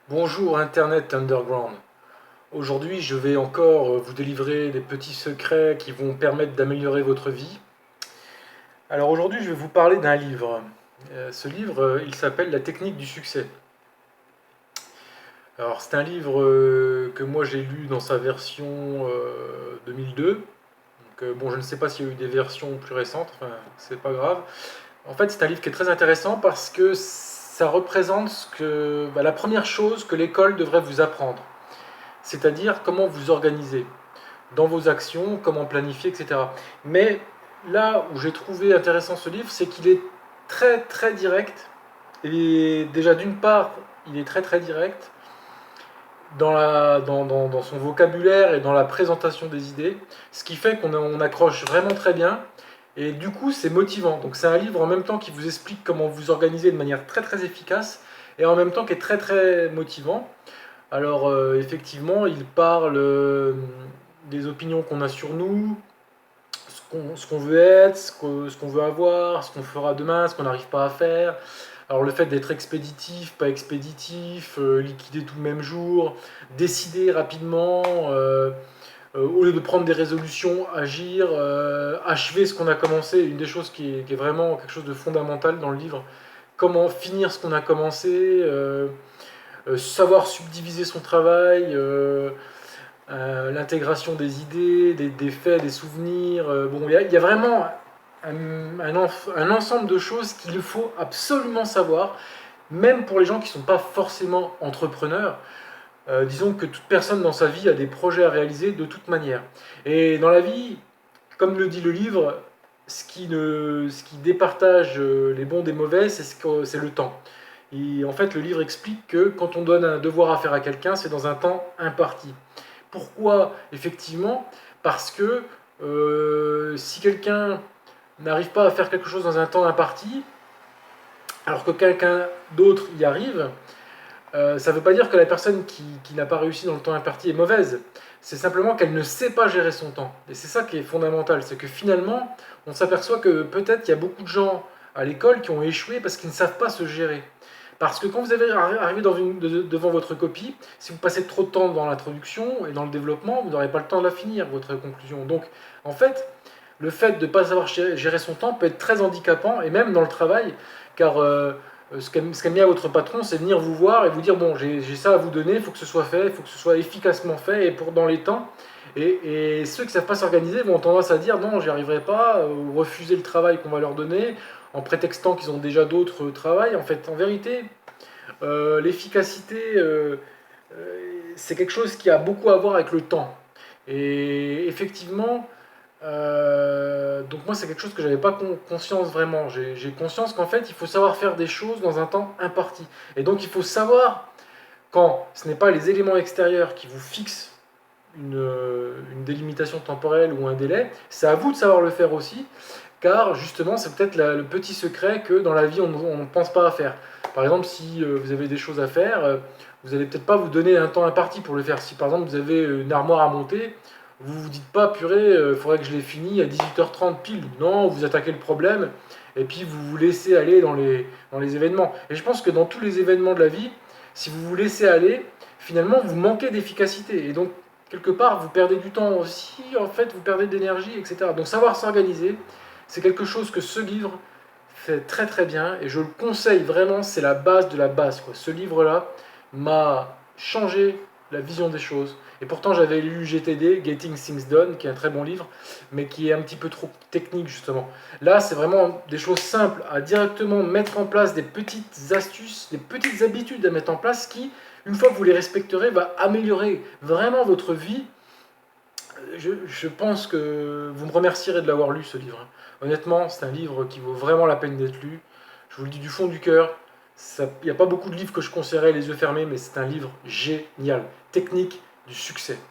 Bonjour Internet Underground. Aujourd'hui, je vais encore vous délivrer des petits secrets qui vont permettre d'améliorer votre vie. Alors aujourd'hui, je vais vous parler d'un livre. Ce livre, il s'appelle La technique du succès. Alors c'est un livre que moi j'ai lu dans sa version 2002. Donc bon, je ne sais pas s'il y a eu des versions plus récentes, enfin c'est pas grave. En fait, c'est un livre qui est très intéressant parce que ça représente la première chose que l'école devrait vous apprendre. C'est-à-dire comment vous organiser dans vos actions, comment planifier, etc. Mais là où j'ai trouvé intéressant ce livre, c'est qu'il est très très direct. Et déjà d'une part, il est très très direct dans son vocabulaire et dans la présentation des idées, ce qui fait qu'on accroche vraiment très bien. Et du coup, c'est motivant. Donc c'est un livre en même temps qui vous explique comment vous organiser de manière très très efficace et en même temps qui est très très motivant. Alors, effectivement, il parle des opinions qu'on a sur nous, ce qu'on veut être, ce qu'on veut avoir, ce qu'on fera demain, ce qu'on n'arrive pas à faire. Alors, le fait d'être expéditif, pas expéditif, liquider tout le même jour, décider rapidement, au lieu de prendre des résolutions, agir, achever ce qu'on a commencé, une des choses qui est vraiment quelque chose de fondamental dans le livre. Comment finir ce qu'on a commencé, savoir subdiviser son travail, l'intégration des idées, des faits, des souvenirs. Bon, il y a vraiment un ensemble de choses qu'il faut absolument savoir, même pour les gens qui ne sont pas forcément entrepreneurs. Disons que toute personne dans sa vie a des projets à réaliser de toute manière. Et dans la vie, comme le dit le livre, ce qui départage les bons des mauvais, c'est le temps. Et en fait, le livre explique que quand on donne un devoir à faire à quelqu'un, c'est dans un temps imparti. Pourquoi? Effectivement, parce que si quelqu'un n'arrive pas à faire quelque chose dans un temps imparti, alors que quelqu'un d'autre y arrive, ça ne veut pas dire que la personne qui n'a pas réussi dans le temps imparti est mauvaise. C'est simplement qu'elle ne sait pas gérer son temps. Et c'est ça qui est fondamental. C'est que finalement, on s'aperçoit que peut-être il y a beaucoup de gens à l'école qui ont échoué parce qu'ils ne savent pas se gérer. Parce que quand vous arrivez devant votre copie, si vous passez trop de temps dans l'introduction et dans le développement, vous n'aurez pas le temps de la finir, votre conclusion. Donc, en fait, le fait de ne pas savoir gérer son temps peut être très handicapant, et même dans le travail, car ce qu'aime bien votre patron, c'est venir vous voir et vous dire, bon, j'ai ça à vous donner, il faut que ce soit fait, il faut que ce soit efficacement fait, et dans les temps. Et ceux qui ne savent pas s'organiser vont tendance à dire, non, j'y arriverai pas, ou refuser le travail qu'on va leur donner, en prétextant qu'ils ont déjà d'autres travails. En fait, en vérité, l'efficacité, c'est quelque chose qui a beaucoup à voir avec le temps. Et effectivement, donc moi c'est quelque chose que j'avais pas conscience vraiment. J'ai conscience qu'en fait il faut savoir faire des choses dans un temps imparti. Et donc il faut savoir quand ce n'est pas les éléments extérieurs qui vous fixent une délimitation temporelle ou un délai, c'est à vous de savoir le faire aussi, car justement c'est peut-être le petit secret que dans la vie on ne pense pas à faire. Par exemple, si vous avez des choses à faire, vous n'allez peut-être pas vous donner un temps imparti pour le faire. Si par exemple vous avez une armoire à monter, vous vous dites pas, purée, il faudrait que je l'ai fini à 18h30 pile. Non, vous attaquez le problème et puis vous vous laissez aller dans les événements. Et je pense que dans tous les événements de la vie, si vous vous laissez aller, finalement vous manquez d'efficacité. Et donc, quelque part, vous perdez du temps aussi, en fait, vous perdez de l'énergie, etc. Donc savoir s'organiser, c'est quelque chose que ce livre fait très très bien et je le conseille vraiment, c'est la base de la base, quoi. Ce livre-là m'a changé la vision des choses. Et pourtant j'avais lu GTD, Getting Things Done, qui est un très bon livre, mais qui est un petit peu trop technique justement. Là, c'est vraiment des choses simples à directement mettre en place, des petites astuces, des petites habitudes à mettre en place qui, une fois que vous les respecterez, va améliorer vraiment votre vie. Je pense que vous me remercierez de l'avoir lu, ce livre. Honnêtement, c'est un livre qui vaut vraiment la peine d'être lu. Je vous le dis du fond du cœur. Il n'y a pas beaucoup de livres que je conseillerais les yeux fermés, mais c'est un livre génial. Technique du succès.